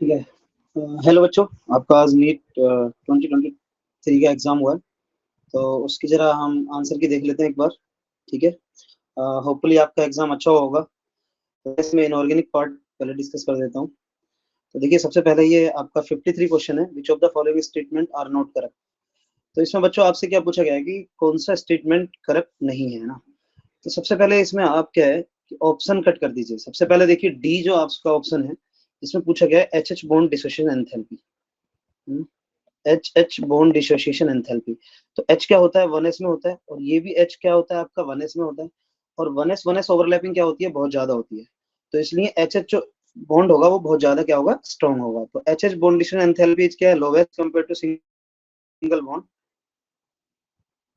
ठीक है। हेलो बच्चों, आपका आज नीट 2023 का एग्जाम हुआ है, तो उसकी जरा हम आंसर की देख लेते हैं एक बार। ठीक है। होपफुली आपका एग्जाम अच्छा होगा। तो इसमें इनऑर्गेनिक पार्ट पहले डिस्कस कर देता हूँ। तो देखिए, सबसे पहले ये आपका 53 क्वेश्चन है, which of the following statement are not correct. तो इसमें बच्चों आपसे क्या पूछा गया है कि कौन सा स्टेटमेंट करेक्ट नहीं है ना। तो सबसे पहले इसमें आप क्या है कि ऑप्शन कट कर दीजिए। सबसे पहले देखिए, डी जो आपका ऑप्शन है, इसमें पूछा गया है H H bond dissociation enthalpy. H H bond dissociation enthalpy. तो एच क्या होता है, 1s में होता है, और ये भी एच क्या होता है आपका 1s में होता है। और 1s ओवरलैपिंग क्या होती है, बहुत ज्यादा होती है। तो इसलिए एच एच जो बॉन्ड होगा वो बहुत ज्यादा क्या होगा, स्ट्रॉन्ग होगा। तो H H bond dissociation enthalpy क्या है, lowest compare to single bond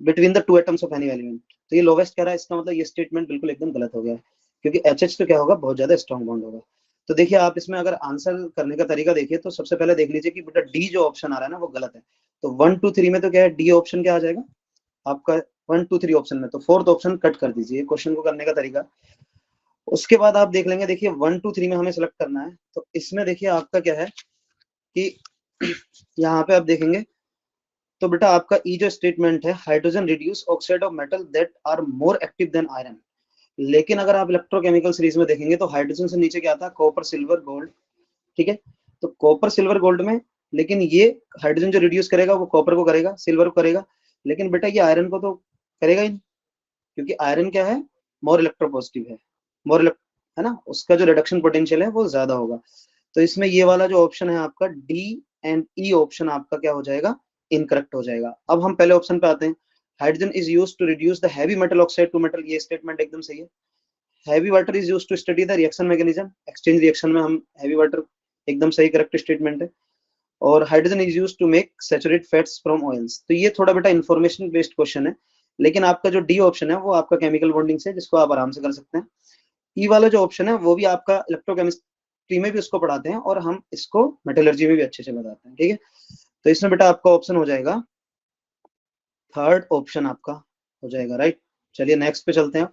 between the two atoms of any element. तो ये लोवेस्ट कह रहा है, इसका मतलब ये स्टेटमेंट बिल्कुल एकदम गलत हो गया है, क्योंकि एच एच तो क्या होगा, बहुत ज्यादा स्ट्रॉन्ग बॉन्ड होगा। तो देखिए, आप इसमें अगर आंसर करने का तरीका देखिए तो सबसे पहले देख लीजिए कि बेटा डी जो ऑप्शन आ रहा है ना वो गलत है। तो 1 2 3 में तो क्या है, डी ऑप्शन क्या आ जाएगा आपका, 1 2 3 ऑप्शन में। तो फोर्थ ऑप्शन कट कर दीजिए, क्वेश्चन को करने का तरीका। उसके बाद आप देख लेंगे, देखिए 1 2 3 में हमें सेलेक्ट करना है। तो इसमें देखिए आपका क्या है कि यहाँ पे आप देखेंगे तो बेटा आपका ई जो स्टेटमेंट है, hydrogen reduce oxide of metal that are more active than iron. लेकिन अगर आप इलेक्ट्रोकेमिकल सीरीज में देखेंगे तो हाइड्रोजन से नीचे क्या था, कॉपर सिल्वर गोल्ड। ठीक है। तो कॉपर सिल्वर गोल्ड में, लेकिन ये हाइड्रोजन जो रिड्यूस करेगा वो कॉपर को करेगा, सिल्वर को करेगा। लेकिन बेटा ये आयरन को तो करेगा ही नहीं, क्योंकि आयरन क्या है, मोर इलेक्ट्रोपॉजिटिव है, मोर है ना, उसका जो रिडक्शन पोटेंशियल है वो ज्यादा होगा। तो इसमें ये वाला जो ऑप्शन है आपका डी एंड ई ऑप्शन आपका क्या हो जाएगा, इनकरेक्ट हो जाएगा। अब हम पहले ऑप्शन पे आते हैं। Hydrogen is used to reduce the heavy metal oxide to metal, ये स्टेटमेंट एकदम सही है। Heavy water is used to study the reaction mechanism, exchange reaction में हम हैवी वाटर, एकदम सही करेक्ट स्टेटमेंट है। और hydrogen is used to make saturated fats from oils. तो ये थोड़ा बेटा इन्फॉर्मेशन बेस्ड क्वेश्चन है, लेकिन आपका जो डी ऑप्शन है वो आपका केमिकल बॉन्डिंग से, जिसको आप आराम से कर सकते हैं। ई वाला जो ऑप्शन है वो भी आपका इलेक्ट्रोकेमिस्ट्री में भी उसको पढ़ाते हैं, और हम इसको मेटलर्जी में भी अच्छे से बताते हैं। ठीक है। तो इसमें बेटा आपका ऑप्शन हो जाएगा थर्ड ऑप्शन आपका हो जाएगा राइट। चलिए नेक्स्ट पे चलते हैं।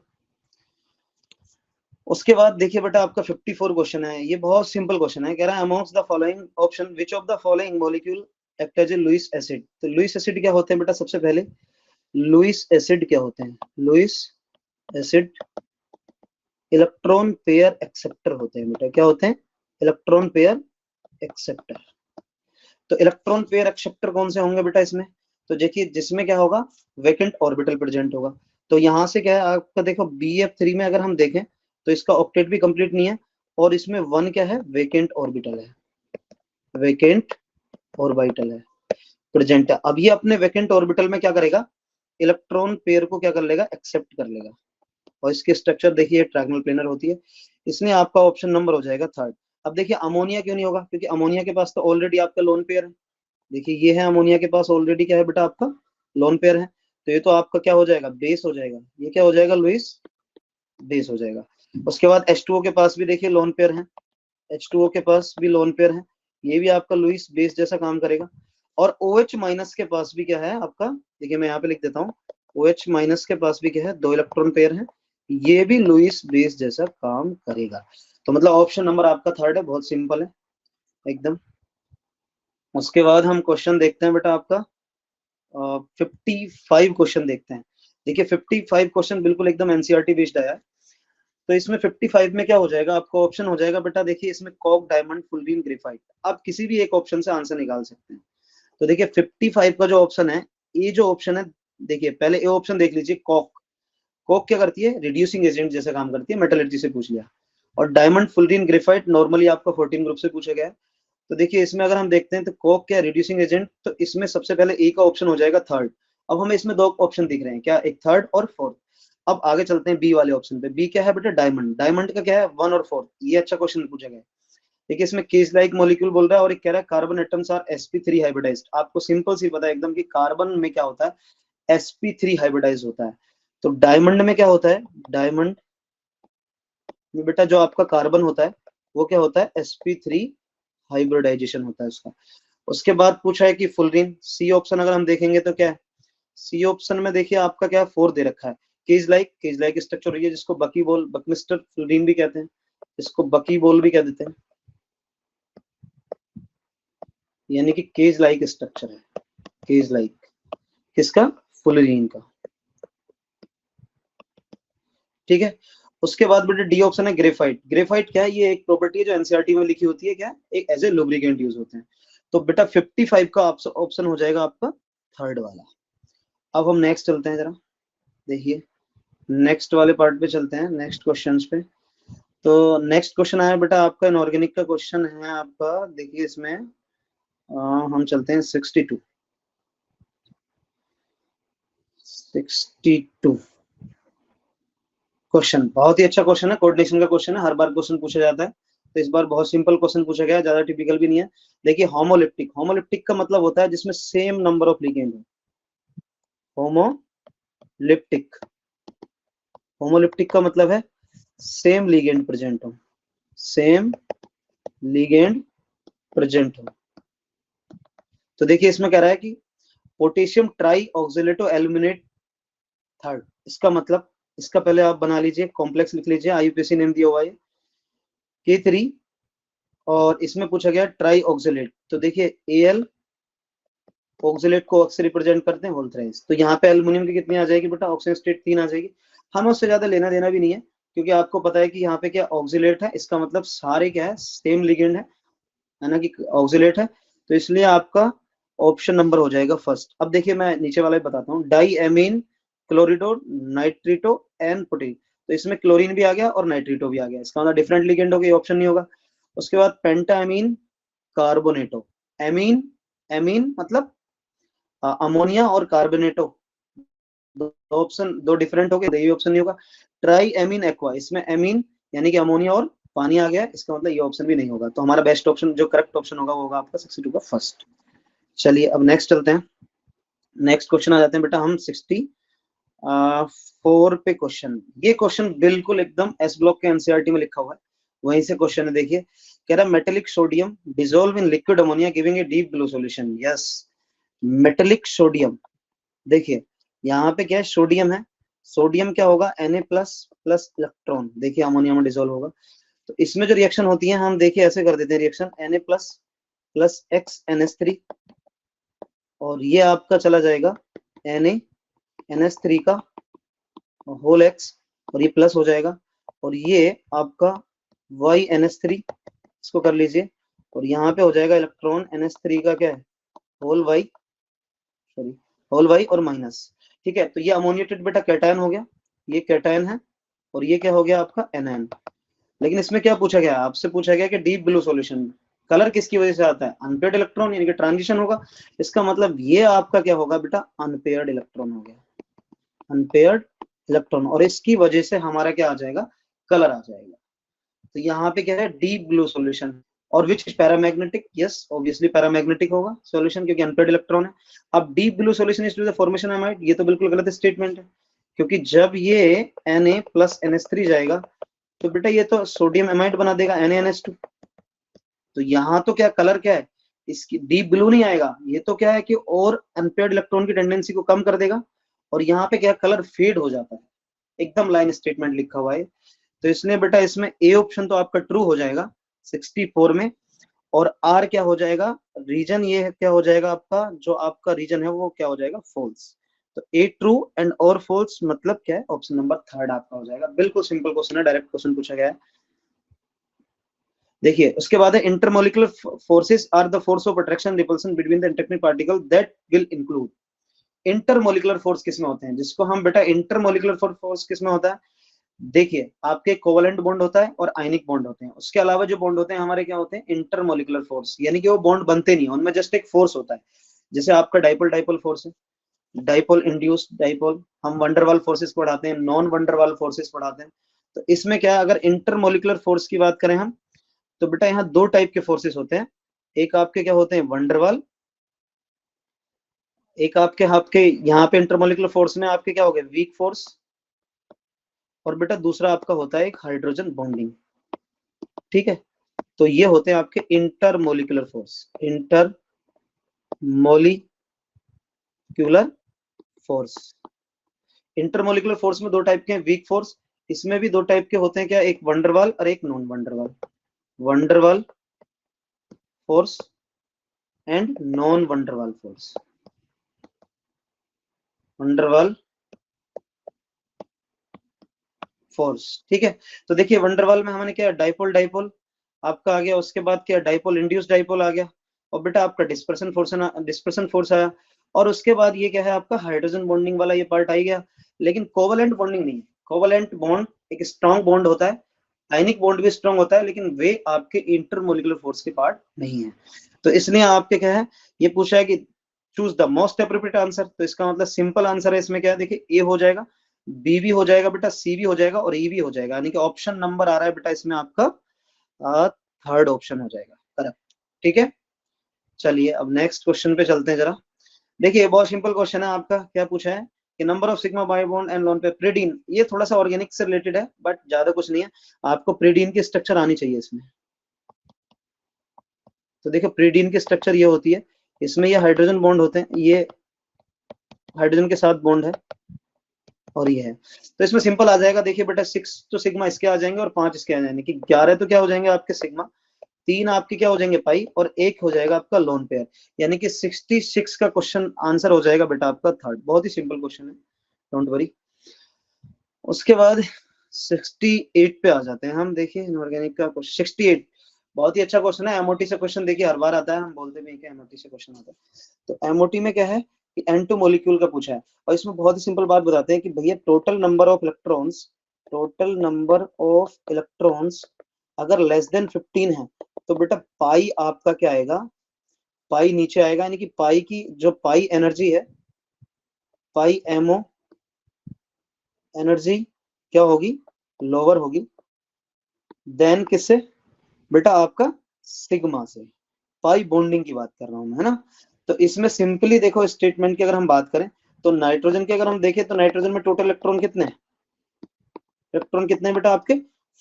उसके बाद देखिए बेटा आपका 54 क्वेश्चन है, ये बहुत सिंपल क्वेश्चन है। कह रहा है amongst the following option which of the following molecule act as a Lewis acid. तो लुईस एसिड क्या होते हैं बेटा, सबसे पहले लुईस एसिड क्या होते हैं, Lewis acid electron pair acceptor होते हैं बेटा। क्या होते हैं, इलेक्ट्रॉन पेयर एक्सेप्टर। तो इलेक्ट्रॉन पेयर एक्सेप्टर कौन से होंगे बेटा इसमें, तो देखिए जिसमें क्या होगा, वेकेंट ऑर्बिटल प्रेजेंट होगा। तो यहाँ से क्या है आपका, देखो BF3 में अगर हम देखें तो इसका ऑक्टेट भी कंप्लीट नहीं है, और इसमें 1 क्या है, वेकेंट ऑर्बिटल है, वेकेंट ऑर्बिटल है प्रेजेंट है। अब ये अपने वेकेंट ऑर्बिटल में क्या करेगा, इलेक्ट्रॉन पेयर को क्या कर लेगा, एक्सेप्ट कर लेगा। और इसकी स्ट्रक्चर देखिए ट्रायंगल प्लेनर होती है, इसलिए आपका ऑप्शन नंबर हो जाएगा थर्ड। अब देखिए अमोनिया क्यों नहीं होगा, क्योंकि अमोनिया के पास तो ऑलरेडी आपका लोन पेयर है। देखिए ये है अमोनिया के पास ऑलरेडी क्या है बेटा, आपका लोन पेयर है। तो ये तो आपका क्या हो जाएगा, बेस हो जाएगा। ये क्या हो जाएगा, लुईस बेस हो जाएगा। उसके बाद H2O के पास भी देखिए लोन पेयर है, H2O के पास भी लोन पेयर है, ये भी आपका लुईस बेस जैसा काम करेगा। और OH माइनस के पास भी क्या है आपका, देखिए मैं यहाँ पे लिख देता हूँ, OH माइनस के पास भी क्या है, 2 इलेक्ट्रॉन पेयर है, ये भी लुईस बेस जैसा काम करेगा। तो मतलब ऑप्शन नंबर आपका थर्ड है, बहुत सिंपल है एकदम। उसके बाद हम क्वेश्चन देखते हैं बेटा आपका 55 क्वेश्चन देखते हैं। देखिए 55 क्वेश्चन बिल्कुल एकदम एनसीईआरटी बेस्ड आया है। तो इसमें 55 में क्या हो जाएगा, आपको ऑप्शन हो जाएगा बेटा, देखिए इसमें कॉक डायमंड फुलरीन ग्रेफाइट। आप किसी भी एक ऑप्शन से आंसर निकाल सकते हैं। तो देखिए 55 का जो ऑप्शन है, ये जो ऑप्शन है, देखिए पहले ए ऑप्शन देख लीजिए, कॉक। कॉक क्या करती है, रिड्यूसिंग एजेंट जैसा काम करती है, मेटलर्जी से पूछ लिया। और डायमंड फुलरीन ग्रेफाइट नॉर्मली आपका 14 ग्रुप से पूछा गया है। तो देखिए इसमें अगर हम देखते हैं तो कोक क्या रिड्यूसिंग एजेंट, तो इसमें सबसे पहले ए का ऑप्शन हो जाएगा थर्ड। अब हमें इसमें 2 ऑप्शन दिख रहे हैं, क्या, एक थर्ड और फोर्थ। अब आगे चलते हैं बी वाले ऑप्शन पे। बी क्या है बेटा, डायमंड। डायमंड का क्या है, 1 और 4। ये अच्छा क्वेश्चन पूछा गया है। देखिए इसमें केस लाइक मॉलिक्यूल बोल रहा है, और एक कह रहा है carbon atoms are sp3 hybridized. आपको सिंपल सी पता है एकदम कि कार्बन में क्या होता है, sp3 हाइब्रिडाइज होता है। तो डायमंड में क्या होता है, डायमंड में बेटा जो आपका कार्बन होता है वो क्या होता है, sp3 हाइब्रिडाइजेशन होता है उसका। उसके बाद पूछा है कि फुलरीन, सी ऑप्शन अगर हम देखेंगे तो क्या है, सी ऑप्शन में देखिए आपका क्या है, 4 दे रखा है। केज लाइक स्ट्रक्चर है, जिसको बकी बोल, बकमिस्टर फुलरीन भी कहते हैं, इसको बकी बोल भी कह देते हैं। यानी कि केज लाइक स्ट्रक्चर है, केज लाइक, किसका, फुलरीन का। ठीक है, उसके बाद बेटा डी ऑप्शन है ग्रेफाइट। ग्रेफाइट क्या है, ये एक प्रॉपर्टी है जो एनसीईआरटी में लिखी होती है, क्या एक एज ए लुब्रिकेंट यूज होते हैं। तो बेटा 55 का ऑप्शन हो जाएगा आपका थर्ड वाला। अब हम नेक्स्ट चलते हैं जरा, देखिए नेक्स्ट वाले पार्ट पे चलते हैं, नेक्स्ट क्वेश्चंस पे। तो नेक्स्ट क्वेश्चन आया बेटा आपका इनऑर्गेनिक का क्वेश्चन है आपका, देखिए इसमें हम चलते हैं 62। क्वेश्चन बहुत ही अच्छा क्वेश्चन है, कोऑर्डिनेशन का क्वेश्चन है, हर बार क्वेश्चन पूछा जाता है, तो इस बार बहुत सिंपल क्वेश्चन पूछा गया है, ज्यादा टिपिकल भी नहीं है। देखिए होमोलिप्टिक, होमोलिप्टिक का मतलब होता है जिसमें सेम नंबर ऑफ लिगेंड हो, होमोलिप्टिक। होमोलिप्टिक का मतलब है सेम लिगेंड प्रेजेंट हो, सेम लिगेंड प्रेजेंट हो। तो देखिए इसमें कह रहा है कि पोटेशियम ट्राई ऑक्सिलेटो एल्यूमिनेट थर्ड, इसका मतलब, इसका पहले आप बना लीजिए, कॉम्प्लेक्स लिख लीजिए, आईयूपीएसी नेम दिया हुआ है K3, और इसमें पूछा गया ट्राई ऑक्सिलेट। तो देखिए Al ऑक्सिलेट को अक्सर रिप्रेजेंट करते हैं होल थ्राइस, तो यहाँ पे एल्युमिनियम की कितनी आ जाएगी बेटा, ऑक्सीजन स्टेट 3 आ जाएगी। हमें उससे ज्यादा लेना देना भी नहीं है, क्योंकि आपको पता है कि यहाँ पे क्या ऑक्सिलेट है, इसका मतलब सारे क्या है, सेम लिगेंड है ना कि ऑक्सिलेट है, तो इसलिए आपका ऑप्शन नंबर हो जाएगा फर्स्ट। अब देखिए मैं नीचे वाला बताता हूँ, डाई एमीन क्लोरिडो नाइट्रिटो एन प्रोटीन, तो इसमें क्लोरीन भी आ गया और नाइट्रिटो भी आ गया, इसका मतलब डिफरेंट लिगेंड हो गया, ऑप्शन नहीं होगा। उसके बाद पेंटा एमीन कार्बोनेटो, एमीन, एमीन मतलब अमोनिया और कार्बोनेटो, दो ऑप्शन, दो डिफरेंट हो गए, ये ऑप्शन नहीं होगा। ट्राई एमीन एक्वा, इसमें एमीन यानी कि अमोनिया और पानी आ गया, इसका मतलब ये ऑप्शन भी नहीं होगा। तो हमारा बेस्ट ऑप्शन जो करेक्ट ऑप्शन होगा वो होगा आपका 62 का फर्स्ट। चलिए अब नेक्स्ट चलते हैं, नेक्स्ट क्वेश्चन आ जाते हैं बेटा हम 64 पे क्वेश्चन। ये क्वेश्चन बिल्कुल एकदम एस ब्लॉक के एनसीईआरटी में लिखा हुआ है, वहीं से क्वेश्चन है। देखिए कह रहा है metallic sodium dissolve in liquid ammonia giving a deep blue solution. Yes, metallic sodium, देखिए यहाँ पे क्या है, सोडियम है, सोडियम क्या होगा, Na प्लस प्लस इलेक्ट्रॉन, देखिए अमोनिया में डिसॉल्व होगा। तो इसमें जो रिएक्शन होती है हम देखिए ऐसे कर देते हैं reaction, Na plus plus XNH3, और ये आपका चला जाएगा NaNH3 का होल X, और ये प्लस हो जाएगा, और ये आपका YNH3, इसको कर लीजिए, और यहाँ पे हो जाएगा इलेक्ट्रॉन NH3 का क्या है, whole Y, sorry whole Y और माइनस। ठीक है, तो ये अमोनिएटेड बेटा कैटायन हो गया, ये कैटायन है, और ये क्या हो गया आपका एनआयन। लेकिन इसमें क्या पूछा गया, आपसे पूछा गया कि डीप ब्लू सॉल्यूशन कलर किसकी वजह से आता है, अनपेयर्ड इलेक्ट्रॉन यानी कि ट्रांजिशन होगा, इसका मतलब ये आपका क्या होगा बेटा, अनपेयर्ड इलेक्ट्रॉन हो गया, अनपेयर्ड इलेक्ट्रॉन, और इसकी वजह से हमारा क्या आ जाएगा, कलर आ जाएगा। तो यहाँ पे क्या है, डीप ब्लू सॉल्यूशन, और which is paramagnetic, yes obviously paramagnetic होगा सॉल्यूशन, क्योंकि अनपेयर्ड इलेक्ट्रॉन है। अब deep blue solution is to the formation amide, ये तो बिल्कुल गलत स्टेटमेंट है, क्योंकि जब ये Na प्लस NH3 जाएगा तो बेटा ये तो सोडियम एमाइड बना देगा NaNH2, तो यहाँ तो क्या कलर क्या है, इसकी डीप ब्लू नहीं आएगा, ये तो क्या है कि और अनपेयर्ड इलेक्ट्रॉन की टेंडेंसी को कम कर देगा, और यहाँ पे क्या कलर फेड हो जाता है, एकदम लाइन स्टेटमेंट लिखा हुआ है। तो इसलिए बेटा इसमें ए ऑप्शन तो आपका ट्रू हो जाएगा 64 में, और आर क्या हो जाएगा, रीजन ये है क्या हो जाएगा आपका, जो आपका रीजन है वो क्या हो जाएगा, फॉल्स। तो ए ट्रू एंड और फॉल्स मतलब क्या है, ऑप्शन नंबर थर्ड आपका हो जाएगा। बिल्कुल सिंपल क्वेश्चन है, डायरेक्ट क्वेश्चन पूछा गया है। देखिए उसके बाद है intermolecular forces are the force of attraction repulsion between the इंटरटेक्निक particle that will include. Intermolecular force किसमें होते हैं, जिसको हम बेटा इंटरमोलिकुलर फोर्स किसमें होता है, देखिए आपके कोवलेंट बॉन्ड होता है और आयनिक बॉन्ड होते हैं, उसके अलावा जो बॉन्ड होते हैं हमारे क्या होते हैं, इंटरमोलिकुलर फोर्स, यानी कि वो बॉन्ड बनते नहीं, उनमें जस्ट एक फोर्स होता है। जैसे आपका डाइपोल डाइपोल फोर्स है, डाइपोल इंड्यूस्ड डाइपोल, हम वंडरवाल फोर्सेस पढ़ाते हैं, नॉन वंडरवाल फोर्सेस पढ़ाते हैं। तो इसमें क्या है, अगर इंटरमोलिकुलर फोर्स की बात करें हम, तो बेटा यहाँ दो टाइप के फोर्सेस होते हैं, एक आपके क्या होते हैं वंडरवाल, एक आपके आपके यहाँ पे इंटरमोलिकुलर फोर्स में आपके क्या हो गए वीक फोर्स, और बेटा दूसरा आपका होता है एक हाइड्रोजन बॉन्डिंग। ठीक है, तो ये होते हैं आपके intermolecular force, intermolecular force. Intermolecular force में दो टाइप के हैं, वीक फोर्स, इसमें भी दो टाइप के होते हैं, क्या, एक वंडरवाल और एक non van der Waals. Van der Waals force and non van der Waals force. Van der Waals force, ठीक है। तो देखिए वंडरवाल में हमने क्या, डाइपोल डाइपोल आपका आ गया, उसके बाद क्या डाइपोल इंड्यूस डाइपोल आ गया, और बेटा आपका डिस्पर्सन फोर्स आया, और उसके बाद ये क्या है आपका हाइड्रोजन बॉन्डिंग वाला ये पार्ट आ गया। लेकिन कोवलेंट बॉन्डिंग नहीं है। कोवलेंट बॉन्ड एक स्ट्रॉन्ग बॉन्ड होता है, आयनिक बॉन्ड भी स्ट्रॉन्ग होता है, लेकिन वे आपके इंटरमोलिकुलर फोर्स के पार्ट नहीं है। तो इसलिए आपके क्या है, ये पूछा है कि choose the most appropriate answer. तो इसका मतलब सिंपल आंसर है इसमें क्या है, देखिए ए हो जाएगा, बी भी हो जाएगा बेटा, सी भी हो जाएगा, और ई भी हो जाएगा, यानी कि ऑप्शन नंबर आ रहा है बेटा इसमें आपका थर्ड ऑप्शन हो जाएगा करेक्ट, ठीक है। चलिए अब नेक्स्ट क्वेश्चन पे चलते हैं जरा। देखिए बहुत सिंपल क्वेश्चन है आपका, क्या पूछा है कि number of sigma bye bond and loan पे प्रीडीन, ये थोड़ा सा ऑर्गेनिक से रिलेटेड है बट ज्यादा कुछ नहीं है, आपको प्रीडीन की स्ट्रक्चर आनी चाहिए इसमें। तो देखो प्रीडीन की स्ट्रक्चर ये होती है, इसमें ये हाइड्रोजन बॉन्ड होते हैं, ये हाइड्रोजन के साथ बॉन्ड है और ये है। तो इसमें सिंपल आ जाएगा, देखिए बेटा 6 तो सिग्मा इसके आ जाएंगे और 5 इसके आ जाएंगे, कि 11 तो क्या हो जाएंगे आपके सिग्मा, 3 आपके क्या हो जाएंगे पाई, और 1 हो जाएगा आपका लोन पेयर, यानी कि 66 का क्वेश्चन आंसर हो जाएगा बेटा आपका थर्ड। बहुत ही सिंपल क्वेश्चन है, डोंट वरी। उसके बाद 68 पे आ जाते हैं हम। देखिए इनऑर्गेनिक का क्वेश्चन 68 बहुत ही अच्छा क्वेश्चन है, एमओटी से क्वेश्चन देखिए हर बार आता है, हम बोलते भी हैं कि एमओटी से क्वेश्चन आता है। तो एमओटी में क्या है कि N2 मॉलिक्यूल का पूछा है, और इसमें बहुत ही सिंपल बात बताते हैं कि भैया टोटल नंबर ऑफ इलेक्ट्रॉन्स अगर लेस देन 15 है तो बेटा पाई आपका क्या आएगा, पाई नीचे आएगा, यानी कि पाई की जो पाई एनर्जी है, पाई एमओ एनर्जी क्या होगी, लोअर होगी देन किससे बेटा आपका सिग्मा से। पाई बॉन्डिंग की बात कर रहा हूं मैं, है ना। तो इसमें सिंपली देखो स्टेटमेंट की अगर हम बात करें तो नाइट्रोजन की अगर हम देखें तो नाइट्रोजन में टोटल इलेक्ट्रॉन कितने हैं, इलेक्ट्रॉन कितने बेटा आपके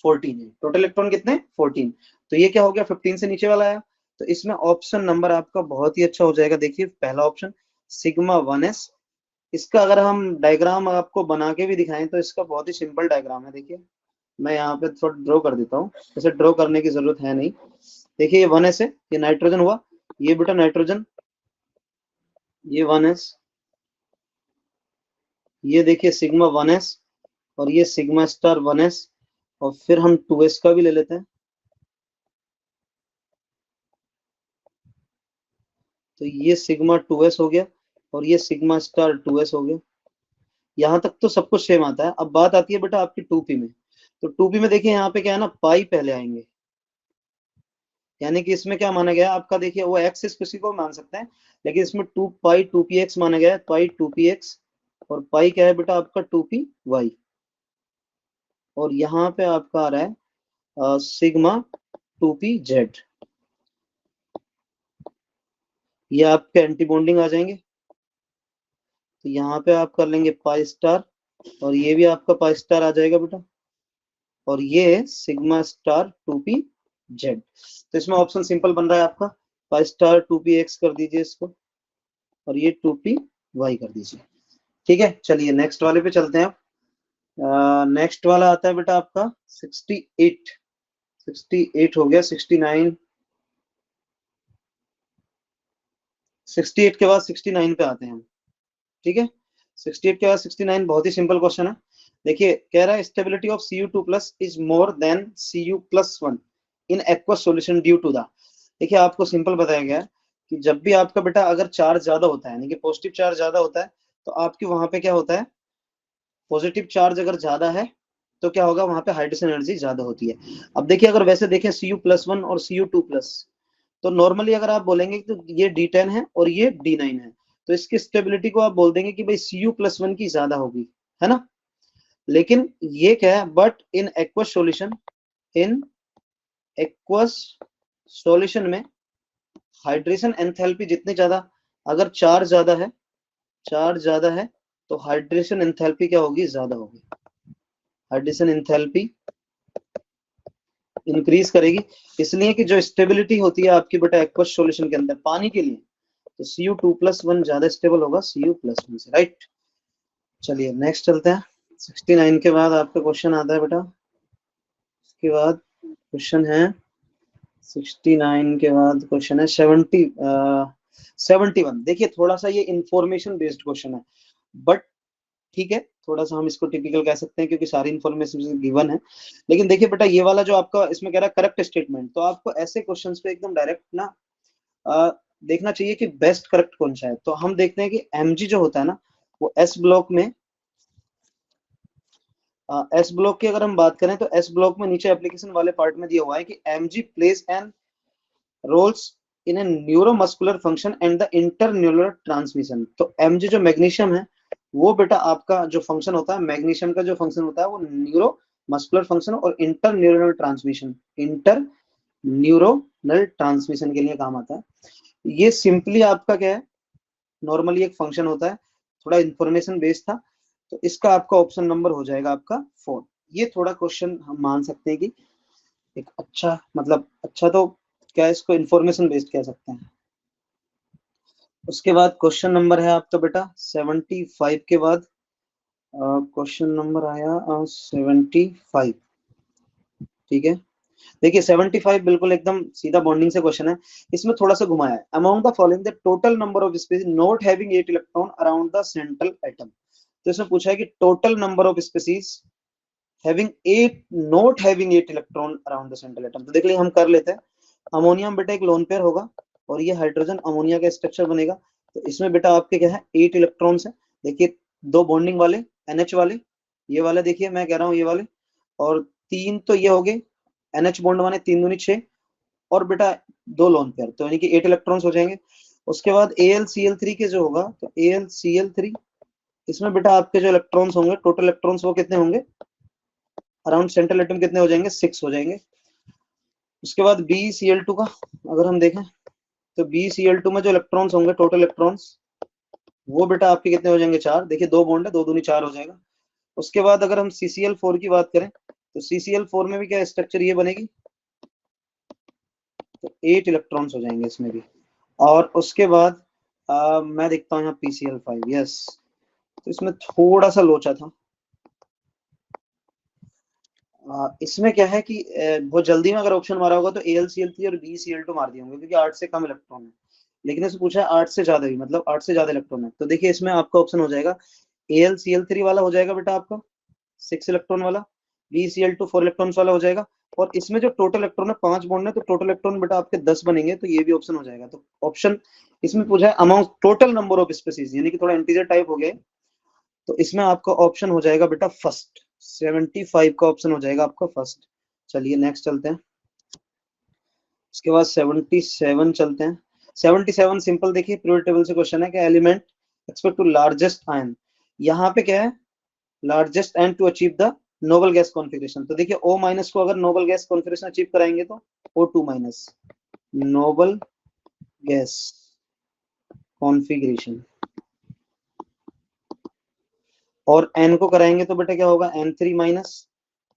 14 है, टोटल इलेक्ट्रॉन कितने 14। तो ये क्या हो गया 15 से नीचे वाला आया। तो इसमें ऑप्शन नंबर आपका बहुत ही अच्छा हो जाएगा, देखिए पहला ऑप्शन सिग्मा 1s। इसका अगर हम डायग्राम आपको बना के भी दिखाएं तो इसका बहुत ही सिंपल डायग्राम है, देखिए मैं यहाँ पे थोड़ा ड्रॉ कर देता हूँ, जैसे ड्रॉ करने की जरूरत है नहीं। देखिए ये 1s है, ये नाइट्रोजन हुआ, ये बेटा नाइट्रोजन, ये 1s, ये देखिए सिग्मा 1s, और ये सिग्मा स्टार 1s, और फिर हम 2s का भी ले लेते हैं। तो ये सिग्मा 2s हो गया, और ये सिग्मा स्टार 2s हो गया। यहाँ तक तो सब कुछ सेम आता है। अब बात आती है बेटा आपकी 2p में। तो 2p में देखिए यहाँ पे क्या है ना, पाई पहले आएंगे, यानी कि इसमें क्या माना गया आपका, देखिए वो एक्स इस किसी को मान सकते हैं, लेकिन इसमें 2 पाई 2px माना गया है, पाई 2px, और पाई क्या है बेटा आपका 2py, और यहाँ पे आपका आ रहा है सिग्मा 2pz। ये आपके एंटी बॉन्डिंग आ जाएंगे, तो यहाँ पे आप कर लेंगे पाई स्टार, और ये भी आपका पाई स्टार आ जाएगा बेटा, और ये सिग्मा स्टार 2pz। तो इसमें ऑप्शन सिंपल बन रहा है आपका, पाई स्टार 2px कर दीजिए इसको, और ये 2py कर दीजिए, ठीक है। चलिए नेक्स्ट वाले पे चलते हैं आप। नेक्स्ट वाला आता है बेटा आपका 68। 68 हो गया, 69, 68 के बाद 69 पे आते हैं हम, ठीक है। 68 के बाद 69 बहुत ही सिंपल क्वेश्चन है। देखिए कह रहा है stability of Cu2 plus is more than Cu+1 in aqueous solution due to the. देखिए आपको सिंपल बताया गया है कि जब भी आपका बेटा अगर चार्ज ज्यादा होता है, यानी कि पॉजिटिव चार्ज ज्यादा होता है, तो आपके वहां पे क्या होता है, पॉजिटिव चार्ज अगर ज्यादा है तो क्या होगा, वहां पे हाइड्रोजन एनर्जी ज्यादा होती है। अब देखिए अगर वैसे देखें Cu+1 और Cu2+, तो नॉर्मली अगर आप बोलेंगे तो ये D10 है और ये D9 है, तो इसकी स्टेबिलिटी को आप बोल देंगे कि भाई Cu+1 की ज्यादा होगी, है ना। लेकिन ये क्या है, but in aqueous solution, in aqueous solution में हाइड्रेशन एंथैल्पी जितनी ज्यादा, अगर चार्ज ज्यादा है तो हाइड्रेशन एंथैल्पी क्या होगी, ज्यादा होगी, हाइड्रेशन एंथैल्पी इंक्रीज करेगी। इसलिए कि जो स्टेबिलिटी होती है आपकी बेटा एक्वस सॉल्यूशन के अंदर पानी के लिए, तो Cu2+1 ज्यादा स्टेबल होगा Cu+1 से, राइट। चलिए नेक्स्ट चलते हैं। 69 के बाद आपका क्वेश्चन आता है बेटा, उसके बाद क्वेश्चन है 69 के बाद क्वेश्चन है 70। 71। देखिए थोड़ा सा ये इंफॉर्मेशन बेस्ड क्वेश्चन है, बट ठीक है, थोड़ा सा हम इसको टिपिकल कह सकते हैं क्योंकि सारी इन्फॉर्मेशन गिवन है। लेकिन देखिए बेटा ये वाला जो आपका इसमें कह रहा है करेक्ट स्टेटमेंट, तो आपको ऐसे क्वेश्चंस पे एकदम डायरेक्ट ना अ, देखना चाहिए कि बेस्ट करेक्ट कौन सा है। तो हम देखते हैं कि एमजी जो होता है ना, वो एस ब्लॉक में, एस ब्लॉक की अगर हम बात करें तो एस ब्लॉक में नीचे एप्लीकेशन वाले पार्ट में दिया हुआ है कि MG plays an roles in a neuromuscular function and the interneural transmission. तो एमजी जो मैग्नीशियम है वो बेटा आपका जो फंक्शन होता है, मैग्नीशियम का जो फंक्शन होता है वो न्यूरो मस्कुलर फंक्शन और inter neuronal transmission, inter neuronal transmission के लिए काम आता है। ये सिंपली आपका क्या है, नॉर्मली एक फंक्शन होता है, थोड़ा इंफॉर्मेशन बेस्ड था, तो इसका आपका ऑप्शन नंबर हो जाएगा आपका 4। ये थोड़ा क्वेश्चन हम मान सकते हैं कि एक अच्छा, मतलब अच्छा तो क्या इसको इंफॉर्मेशन बेस्ड कह सकते हैं। उसके बाद क्वेश्चन नंबर है आपका बेटा 75 के बाद क्वेश्चन नंबर आया 75। ठीक है, देखिए 75 बिल्कुल एकदम सीधा बॉन्डिंग से क्वेश्चन है। इसमें थोड़ा सा घुमाया है, among the following the total number of species not having 8 electron around the central atom. तो इसमें पूछा है कि total number of species having 8 not having 8 electron around the central atom. तो देख लिए हम कर लेते हैं। अमोनियम बेटा एक लोन पेयर होगा और ये हाइड्रोजन अमोनिया का स्ट्रक्चर बनेगा। तो इसमें बेटा आपके क्या है, 8 इलेक्ट्रॉन्स है। देखिए दो बॉन्डिंग वाले NH वाले, ये वाले देखिए मैं कह रहा हूँ ये वाले, और तीन तो ये हो गए NH बॉन्ड वाले, 3 दूनी 6, और बेटा दो लोन पेयर, तो यानी कि 8 इलेक्ट्रॉन्स हो जाएंगे। उसके बाद AlCl3 के जो होगा, तो AlCl3, इसमें बेटा आपके जो इलेक्ट्रॉन्स होंगे, टोटल इलेक्ट्रॉन्स वो कितने होंगे, अराउंड सेंट्रल एटम कितने हो जाएंगे, 6 हो जाएंगे। उसके बाद BeCl2 का अगर हम देखें, तो BeCl2 में जो इलेक्ट्रॉन्स होंगे, टोटल इलेक्ट्रॉन्स, वो बेटा आपके कितने हो जाएंगे, 4। देखिए दो बॉन्ड है, दो दूनी 4 हो जाएगा। उसके बाद अगर हम CCl4 की बात करें, तो CCl4 में भी क्या स्ट्रक्चर ये बनेगी, तो 8 इलेक्ट्रॉन्स हो जाएंगे इसमें भी। और उसके बाद मैं देखता हूँ यहाँ PCl5, यस, तो इसमें थोड़ा सा लोचा था। इसमें क्या है कि बहुत जल्दी में अगर ऑप्शन मारा होगा तो AlCl3 और BeCl2 मार दिए होंगे क्योंकि 8 से कम इलेक्ट्रॉन है। लेकिन इसमें पूछा है 8 से ज्यादा भी, मतलब 8 से ज्यादा इलेक्ट्रॉन है। तो देखिए इसमें आपका ऑप्शन हो जाएगा AlCl3 वाला हो जाएगा बेटा आपका 6 इलेक्ट्रॉन वाला, BeCl2 4 इलेक्ट्रॉन वाला हो जाएगा। और इसमें जो टोटल इलेक्ट्रॉन है 5 बॉन्ड है, तो टोटल इलेक्ट्रॉन बेटा आपके 10 बनेंगे, तो ये भी ऑप्शन हो जाएगा। तो ऑप्शन इसमें पूछा है amount total number of species, यानी कि थोड़ा इंटीजर टाइप हो गया, तो इसमें आपका ऑप्शन हो जाएगा बेटा फर्स्ट, 75 का ऑप्शन हो जाएगा आपका फर्स्ट। चलिए नेक्स्ट चलते हैं। उसके बाद 77 चलते हैं। 77 सिंपल, देखिए पीरियोडिक टेबल से क्वेश्चन है कि element expect to largest ion, यहाँ पे क्या है, largest ion to achieve the noble gas configuration. तो देखिए O माइनस को अगर नोबल गैस कॉन्फ़िगरेशन अचीव कराएंगे तो O2 minus Nobel gas configuration, और N को कराएंगे तो बेटा क्या होगा, N3 माइनस,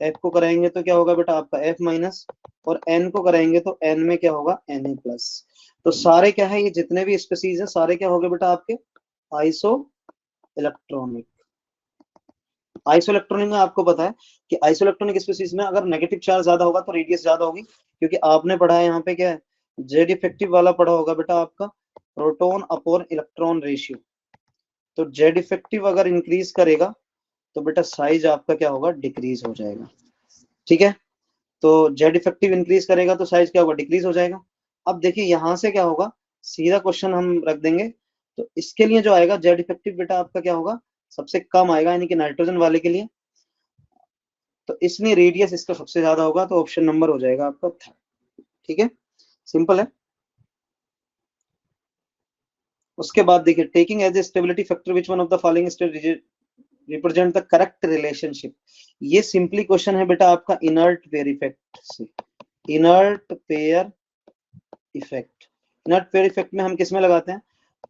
F को कराएंगे तो क्या होगा बेटा आपका F माइनस, और N को कराएंगे तो N में क्या होगा, Na प्लस। तो सारे क्या है, ये जितने भी स्पीसीज है सारे क्या हो गए बेटा आपके आइसो इलेक्ट्रॉनिक। आइसो इलेक्ट्रॉनिक में आपको पता है कि आइसो इलेक्ट्रॉनिक स्पीसीज में अगर नेगेटिव चार्ज ज्यादा होगा तो रेडियस ज्यादा होगी, क्योंकि आपने पढ़ा है यहाँ पे क्या है, जेड इफेक्टिव वाला पढ़ा होगा बेटा आपका प्रोटॉन अपॉन इलेक्ट्रॉन रेशियो। तो जेड इफेक्टिव अगर इंक्रीज करेगा तो बेटा साइज आपका क्या होगा, डिक्रीज हो जाएगा। ठीक है, तो जेड इफेक्टिव इंक्रीज करेगा तो साइज क्या होगा, डिक्रीज हो जाएगा। अब देखिए यहां से क्या होगा, सीधा क्वेश्चन हम रख देंगे। तो इसके लिए जो आएगा जेड इफेक्टिव बेटा आपका क्या होगा, सबसे कम आएगा, यानी कि नाइट्रोजन वाले के लिए। तो इसमें रेडियस इसका सबसे ज्यादा होगा, तो ऑप्शन नंबर हो जाएगा आपका थर्ड। ठीक है, सिंपल है। उसके बाद देखिए taking as a stability factor which one of the following state represent the correct relationship. ये सिंपली क्वेश्चन है बेटा आपका इनर्ट पेयर इफेक्ट से। Inert pair effect, inert pair effect में हम किस में लगाते हैं,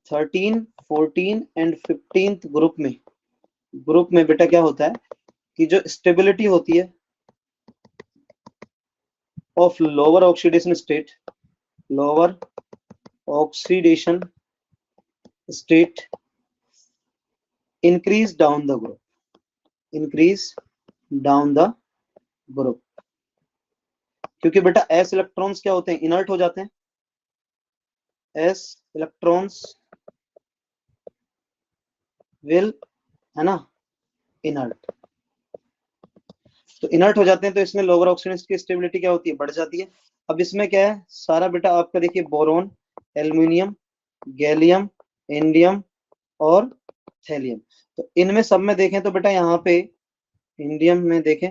13 14 एंड 15th ग्रुप में बेटा क्या होता है कि जो स्टेबिलिटी होती है of lower oxidation state, lower oxidation state increase down the group, increase down the group, क्योंकि बेटा एस इलेक्ट्रॉन्स क्या होते हैं, इनर्ट हो जाते हैं। एस इलेक्ट्रॉन्स विल, है ना, इनर्ट। तो इनर्ट हो जाते हैं तो इसमें लोअर ऑक्सीजन की स्टेबिलिटी क्या होती है, बढ़ जाती है। अब इसमें क्या है सारा बेटा आपका, देखिए बोरोन, एल्यूमिनियम, गैलियम, इंडियम और थैलियम। तो इनमें सब में देखें तो बेटा यहाँ पे इंडियम में देखें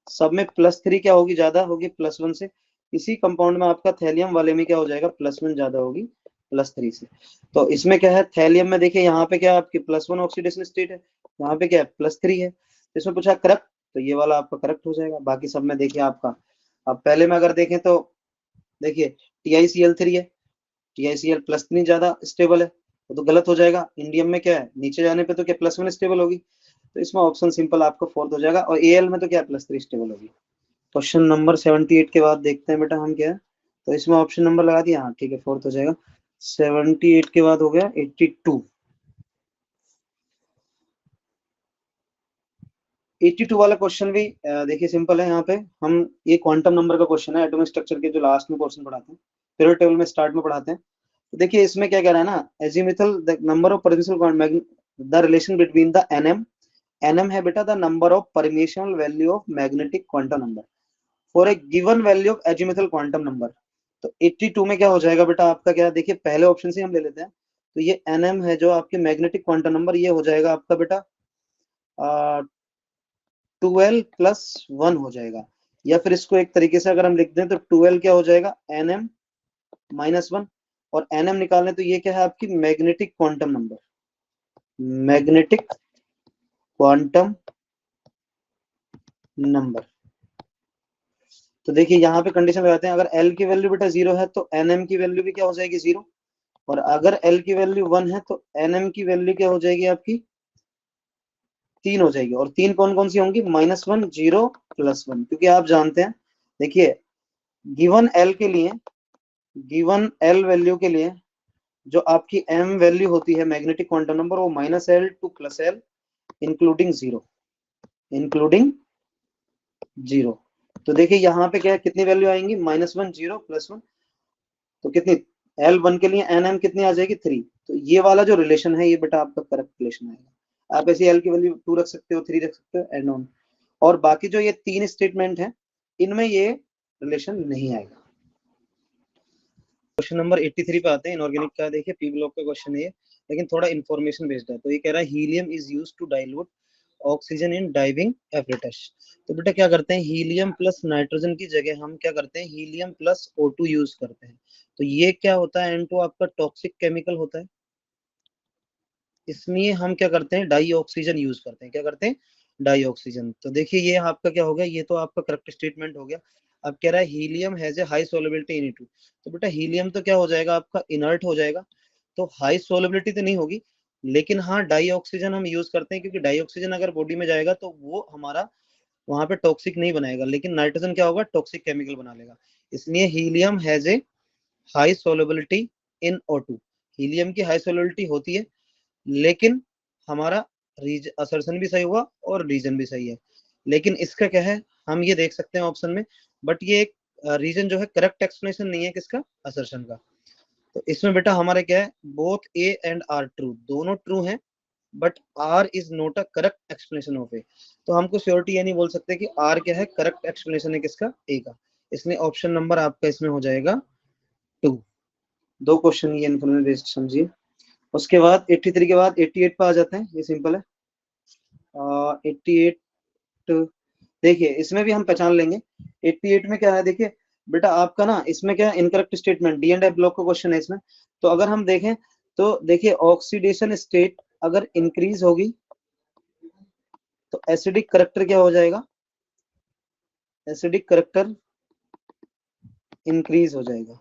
सब में +3 क्या होगी, ज्यादा होगी +1 से। इसी कंपाउंड में आपका थैलियम वाले में क्या हो जाएगा, +1 ज्यादा होगी +3 से। तो इसमें क्या है थैलियम में देखिए यहाँ पे क्या है आपकी +1 ऑक्सीडेशन स्टेट है, यहाँ पे क्या है +3 है। इसमें पूछा करेक्ट, तो ये वाला आपका करेक्ट हो जाएगा। बाकी सब में देखिए आपका, अब पहले में अगर देखें तो देखिए TiCl3 है, TiCl+3 ज्यादा स्टेबल है, तो गलत हो जाएगा। इंडियम में क्या है नीचे जाने पे तो क्या +1 स्टेबल होगी, तो इसमें ऑप्शन सिंपल आपका फोर्थ हो जाएगा। और Al में तो क्या +3 स्टेबल होगी। क्वेश्चन नंबर 78 के बाद देखते हैं बेटा हम क्या है, तो इसमें ऑप्शन नंबर लगा दिया, हाँ ठीक है फोर्थ हो जाएगा। 78 के बाद हो गया 82। 82 वाला क्वेश्चन भी देखिए सिंपल है। यहाँ पे हम ये क्वांटम नंबर का क्वेश्चन है, एटॉमिक स्ट्रक्चर के जो लास्ट में क्वेश्चन पढ़ाते हैं, पीरियड टेबल में स्टार्ट में पढ़ाते हैं। तो देखिए इसमें क्या कह रहा है ना, azimuthal the number of permission the relation between the NM, NM है बेटा the number of permissible value of magnetic quantum number for a given value of azimuthal quantum number. तो 82 में क्या हो जाएगा बेटा आपका, क्या देखिए पहले ऑप्शन से हम ले लेते हैं। तो ये एनएम है जो आपके मैग्नेटिक क्वांटम नंबर, ये हो जाएगा आपका बेटा 12+1 हो जाएगा। या फिर इसको एक तरीके से अगर हम लिख दें तो 12 क्या हो जाएगा NM-1, और NM निकालने तो ये क्या है आपकी magnetic quantum number, magnetic quantum number. तो देखिए यहाँ पे कंडीशन लगाते हैं, अगर L की वैल्यू बेटा 0 है तो NM की वैल्यू भी क्या हो जाएगी 0, और अगर L की वैल्यू 1 है तो NM की वैल्यू क्या हो जाएगी आपकी 3 हो जाएगी। और 3 कौन कौन सी होंगी, -1, 0, +1, क्योंकि आप जानते हैं देखिए गिवन L के लिए, गिवन L वैल्यू के लिए जो आपकी M वैल्यू होती है मैग्नेटिक क्वांटम नंबर, वो -L to +L including 0, including 0। तो देखिए यहाँ पे क्या है कितनी वैल्यू आएंगी, -1, 0, +1, तो कितनी L1 के लिए NM कितनी आ जाएगी 3। तो ये वाला जो रिलेशन है ये बेटा आपका करेक्ट रिलेशन आएगा। आप ऐसे L की वैल्यू 2 रख सकते हो, 3 रख सकते हो, एंड ऑन। और बाकी जो ये 3 स्टेटमेंट है इनमें ये रिलेशन नहीं आएगा। क्वेश्चन नंबर 83 पे आते हैं, इनऑर्गेनिक का। देखिए पी ब्लॉक का क्वेश्चन है ये, लेकिन थोड़ा इन्फॉर्मेशन बेस्ड है। तो ये कह रहा है helium is used to dilute oxygen in diving apparatus. तो बेटा क्या करते हैं, हीलियम प्लस नाइट्रोजन की जगह हम क्या करते हैं, हीलियम प्लस O2 यूज करते हैं। तो ये क्या होता है, N2 आपका टॉक्सिक केमिकल होता है, इसलिए हम क्या करते हैं डाई ऑक्सीजन यूज करते हैं। क्या करते हैं, डाई ऑक्सीजन। तो देखिए ये आपका क्या हो गया, ये तो आपका करेक्ट स्टेटमेंट हो गया। अब कह रहा है helium has a high solubility in E2। तो बेटा हीलियम तो क्या हो जाएगा आपका इनर्ट हो जाएगा, तो हाई सोलेबिलिटी तो नहीं होगी, लेकिन हाँ डाई ऑक्सीजन हम यूज करते हैं, क्योंकि डाई ऑक्सीजन अगर बॉडी में जाएगा तो वो हमारा वहां पे टॉक्सिक नहीं बनाएगा, लेकिन नाइट्रोजन क्या होगा टॉक्सिक केमिकल बना लेगा। इसलिए helium has a high solubility in O2। Helium की हाई सोलेबिलिटी होती है, लेकिन हमारा असर्शन भी सही हुआ और रीजन भी सही है। लेकिन इसका क्या है, हम ये देख सकते हैं ऑप्शन में, बट ये एक रीजन जो है करेक्ट एक्सप्लेनेशन नहीं है किसका, असर्शन का। तो इसमें बेटा हमारे क्या है, both A and R true, दोनों ट्रू हैं, but R is not a correct explanation of A. तो हमको श्योरिटी ये नहीं बोल सकते कि आर क्या है करेक्ट एक्सप्लेनेशन है किसका, ए का। इसलिए ऑप्शन नंबर आपका इसमें हो जाएगा 2। दो क्वेश्चन ये इन्फॉर्मेशन बेस्ड समझिए। उसके बाद 83 के बाद 88 पे आ जाते हैं, ये सिंपल है। 88 देखिए इसमें भी हम पहचान लेंगे। 88 में क्या है, देखिए बेटा आपका ना इसमें क्या है incorrect statement, D and F block का क्वेश्चन है इसमें। तो अगर हम देखें तो देखिए ऑक्सीडेशन स्टेट अगर इंक्रीज होगी तो एसिडिक करेक्टर क्या हो जाएगा, एसिडिक करेक्टर इंक्रीज हो जाएगा।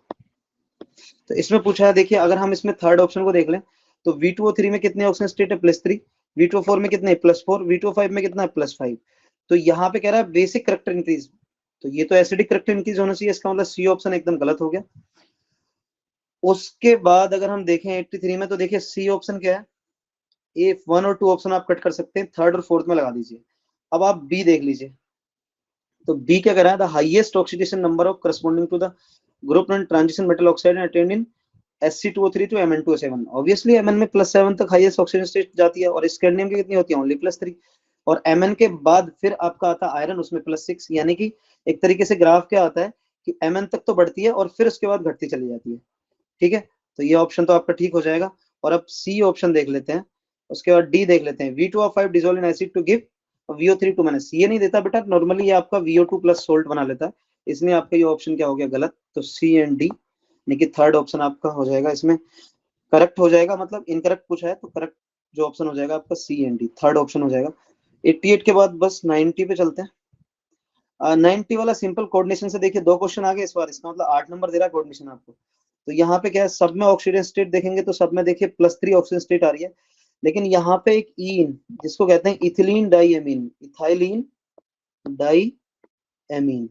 तो इसमें पूछा है, देखिए अगर हम इसमें थर्ड ऑप्शन को देख लें तो V2O3 में कितने ऑक्सीजन स्टेट है, +3, V2O4 में कितने +4, V2O5 में कितना है +5। तो यहाँ पे कह रहा है बेसिक करेक्टर इंक्रीज, तो ये तो एसिडिक करेक्टर इंक्रीज होना चाहिए, इसका मतलब सी ऑप्शन एकदम गलत हो गया। उसके बाद अगर हम देखें 83 में, तो देखिए सी ऑप्शन क्या है, ए 1 और 2 ऑप्शन आप कट कर सकते हैं, थर्ड और फोर्थ में लगा दीजिए। अब आप बी देख लीजिए, तो बी क्या कह रहा है, the highest oxidation number of corresponding to the group non transition metal oxide attend in Sc2O3 to Mn2O7। Obviously Mn में +7 तक हाईएस्ट ऑक्सीजन स्टेट जाती है, और स्कैंडियम की कितनी होती है, ओनली +3। और Mn के बाद फिर आपका आता है आयरन, उसमें +6। यानी कि एक तरीके से ग्राफ क्या आता है कि Mn तक तो बढ़ती है और फिर उसके बाद घटती चली जाती है। ठीक है, तो ये ऑप्शन तो आपका ठीक हो जाएगा। और अब सी ऑप्शन देख लेते हैं, उसके बाद डी देख लेते हैं। V2O5 dissolve in acid to give VO3 2 minus. ये नहीं देता बेटा, नॉर्मली ये आपका VO2 प्लस सोल्ट बना लेता है, इसलिए आपका ये ऑप्शन क्या हो गया, गलत। तो सी एंड डी, यानी कि थर्ड ऑप्शन आपका हो जाएगा इसमें करेक्ट हो जाएगा। मतलब इनकरेक्ट पूछा है तो करेक्ट जो ऑप्शन हो जाएगा आपका सी एंड डी, थर्ड ऑप्शन हो जाएगा। 88 के बाद बस 90 पे चलते हैं। 90 वाला सिंपल कोऑर्डिनेशन से देखिए, दो क्वेश्चन आ गए इस बार, इसका मतलब 8 नंबर दे रहा है कोऑर्डिनेशन आपको। तो यहाँ पे क्या है, सब में ऑक्सीजन स्टेट देखेंगे तो सब में देखिए +3 ऑक्सीजन स्टेट आ रही है, लेकिन यहाँ पे एक ईन जिसको कहते हैं इथिलीन डाईएमीन, इथाइलिन डाईएमीन,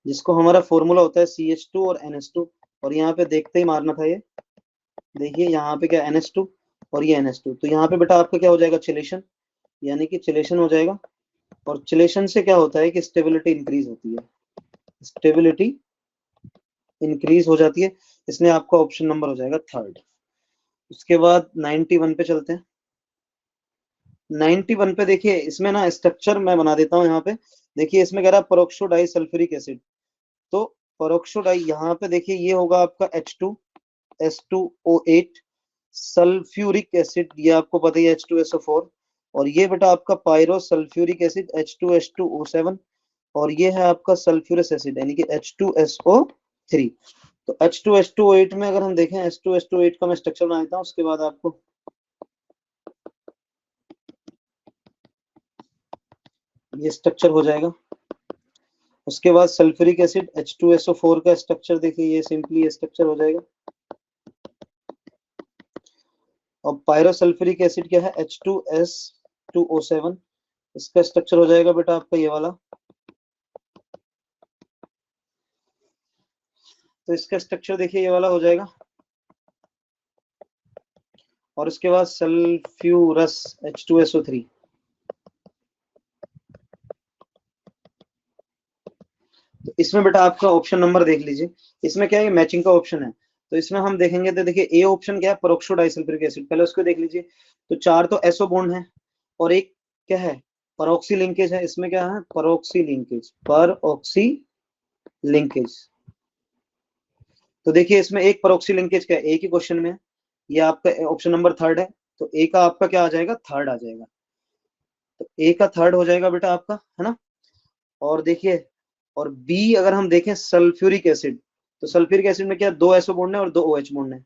जिसको हमारा फॉर्मूला होता है CH2 और NH2। और यहाँ पे देखते ही मारना था ये, देखिए यहाँ पे क्या NH2 और ये NH2। तो यहाँ पे बेटा आपका क्या हो जाएगा, चिलेशन, यानी कि चिलेशन हो जाएगा। और चिलेशन से क्या होता है कि स्टेबिलिटी इंक्रीज होती है, स्टेबिलिटी इंक्रीज हो जाती है, इसलिए आपका ऑप्शन नंबर हो जाएगा थर्ड। उसके बाद 91 पे चलते हैं। 91 पे देखिए, इसमें ना स्ट्रक्चर मैं बना देता हूँ यहाँ पे। देखिए इसमें कह रहा है पेरोक्सो डाई सल्फ्यूरिक एसिड, तो पेरोक्सो डाई यहाँ पे देखिए ये होगा आपका H2S2O8, सल्फ्यूरिक एसिड ये आपको पता ही है H2SO4, और ये बेटा आपका पायरो सल्फ्यूरिक एसिड H2H2O7, और ये है आपका सल्फ्यूरस एसिड यानी कि H2SO3। तो H2H2O8 में अगर हम देखें, H2H2O8 का मैं स्ट्रक्चर बना देता हूँ, उसके बाद आपको ये स्ट्रक्चर हो जाएगा। उसके बाद सल्फ्यूरिक एसिड H2SO4 का स्ट्रक्चर देखिए, ये सिंपली ये स्ट्रक्चर हो जाएगा। और पायरोसल्फ्यूरिक एसिड क्या है, H2S2O7, इसका स्ट्रक्चर हो जाएगा बेटा आपका ये वाला। तो इसका स्ट्रक्चर देखिए ये वाला हो जाएगा। और उसके बाद सल्फ्यूरस H2SO3, तो इसमें बेटा आपका ऑप्शन नंबर देख लीजिए, इसमें क्या है, मैचिंग का ऑप्शन है। तो इसमें हम देखेंगे तो देखिए ए ऑप्शन क्या है, पेरोक्सो डाइसल्फ्यूरिक एसिड, पहले उसको देख लीजिए। तो 4 तो एसओ बॉन्ड है, और एक क्या है, परऑक्सी लिंकेज है। इसमें क्या है, परऑक्सी लिंकेज, परऑक्सी लिंकेज। तो देखिए इसमें एक परऑक्सी लिंकेज क्या है, एक ही क्वेश्चन में है, ये आपका ऑप्शन नंबर थर्ड है। तो ए का आपका क्या आ जाएगा, थर्ड आ जाएगा। तो ए का थर्ड हो जाएगा बेटा आपका, है ना। और देखिए, और बी अगर हम देखें सल्फ्यूरिक एसिड, तो सल्फ्यूरिक एसिड में क्या, 2 एसओ बॉन्ड है और 2 OH बॉन्ड है।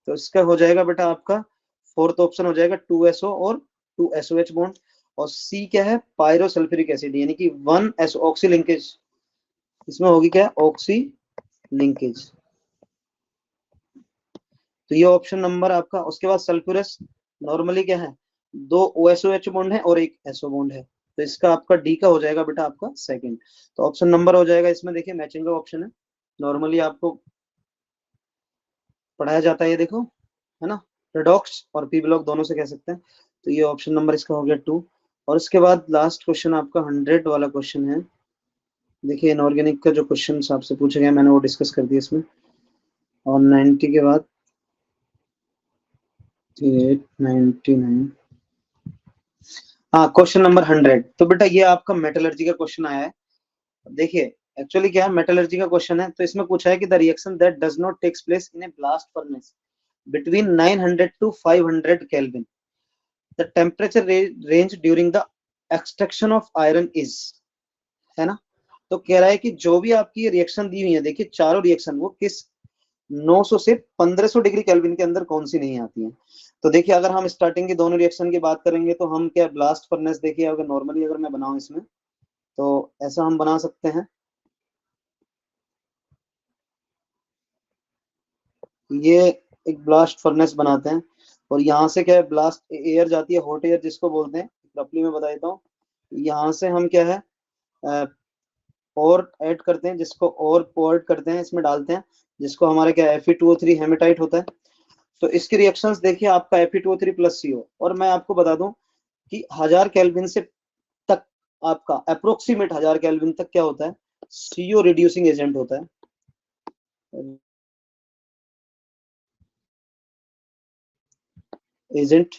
तो इसका हो जाएगा बेटा आपका फोर्थ ऑप्शन हो जाएगा 2 SO और 2 SOH बॉन्ड। और सी क्या है, पायरो सल्फ्यूरिक एसिड, यानी कि 1 SO ऑक्सी लिंकेज, इसमें होगी क्या, ऑक्सी लिंकेज। तो ये ऑप्शन नंबर आपका। उसके बाद सल्फ्यूरस नॉर्मली क्या है, 2 OSOH बॉन्ड है और 1 SO बॉन्ड है। तो इसका आपका डी का हो जाएगा बेटा आपका सेकंड। तो ऑप्शन नंबर हो जाएगा इसमें, देखिए मैचिंग का ऑप्शन है, नॉर्मली आपको पढ़ाया जाता है ये देखो, है ना, रेडॉक्स और पी ब्लॉक दोनों से कह सकते हैं। तो ये ऑप्शन नंबर इसका हो गया 2। और उसके बाद लास्ट क्वेश्चन आपका 100 वाला क्वेश्चन है। देखिए इनऑर्गेनिक का जो क्वेश्चन आपसे पूछे गए मैंने वो डिस्कस कर दिया इसमें। और 90 के बाद 8, 99, हाँ क्वेश्चन नंबर 100। तो बेटा ये आपका मेटलर्जी का क्वेश्चन आया है। देखिए एक्चुअली क्या है, मेटलर्जी का क्वेश्चन है, तो इसमें पूछा है कि the reaction that does not takes place in a blast furnace between 900 to 500 kelvin, the temperature range during the extraction of iron is, है ना। तो कह रहा है कि जो भी आपकी रिएक्शन दी हुई है, देखिए चारों रिएक्शन वो किस 900 से 1500 डिग्री केल्विन के अंदर कौन सी नहीं आती है। तो देखिए अगर हम स्टार्टिंग की दोनों रिएक्शन की बात करेंगे तो हम क्या, ब्लास्ट फर्नेस देखिए, अगर नॉर्मली अगर मैं बनाऊं इसमें, तो ऐसा हम बना सकते हैं, ये एक ब्लास्ट फर्नेस बनाते हैं, और यहाँ से क्या है, ब्लास्ट एयर जाती है, हॉट एयर जिसको बोलते हैं, रफली मैं बता देता हूँ। यहाँ से हम क्या है, और ऐड करते हैं, जिसको और पोर्ट करते हैं, इसमें डालते हैं, जिसको हमारा क्या Fe2O3 हेमेटाइट होता है। तो इसकी रिएक्शंस देखिए आपका Fe2O3 प्लस CO। और मैं आपको बता दूं कि 1000 केल्विन से तक आपका अप्रोक्सीमेट 1000 केल्विन तक क्या होता है, CO रिड्यूसिंग एजेंट होता है। एजेंट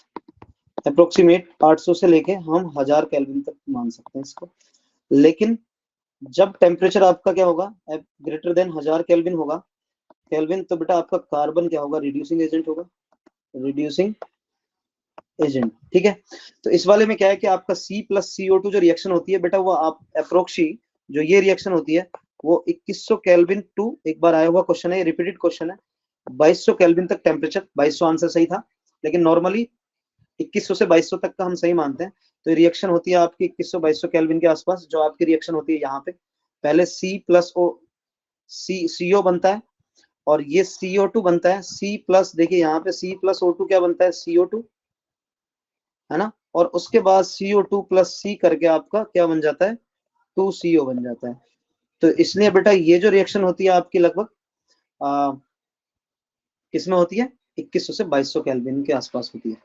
अप्रोक्सीमेट 800 से लेके हम 1000 केल्विन तक मान सकते हैं इसको। लेकिन जब टेम्परेचर आपका क्या होगा, ग्रेटर देन 1000 केल्विन होगा, केल्विन, तो बेटा आपका कार्बन क्या होगा, रिड्यूसिंग एजेंट होगा, रिड्यूसिंग एजेंट। ठीक है, तो इस वाले में क्या है कि आपका C प्लस CO2 जो रिएक्शन होती है बेटा, वो आप अप्रोक्सी जो ये रिएक्शन होती है वो 2100 केल्विन टू, एक बार आया हुआ क्वेश्चन है, रिपीटेड क्वेश्चन है, 2200 केल्विन तक टेम्परेचर, 2200 आंसर सही था, लेकिन नॉर्मली 2100 से 2200 तक का हम सही मानते हैं। तो ये रिएक्शन होती है आपकी 2100-2200 केल्विन के आसपास, जो आपकी रिएक्शन होती है यहाँ पे, पहले C प्लस O, CO बनता है, और ये CO2 बनता है, C प्लस, देखिए यहाँ पे C प्लस O2 क्या बनता है, CO2, है ना, और उसके बाद CO2 प्लस C करके आपका क्या बन जाता है, 2CO बन जाता है। तो इसलिए बेटा ये जो रिएक्शन होती है आपकी लगभग किसमें होती है, 2100 से 2200 केल्विन के आसपास होती है।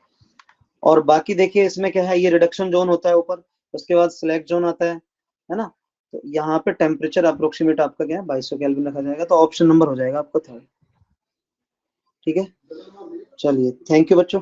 और बाकी देखिए इसमें क्या है, ये रिडक्शन जोन होता है ऊपर, उसके बाद सिलेक्ट जोन आता है ना, तो यहाँ पे टेम्परेचर अप्रोक्सीमेट आपका क्या है, 2200 केल्विन रखा जाएगा, तो ऑप्शन नंबर हो जाएगा आपका 3rd। ठीक है, चलिए थैंक यू बच्चों।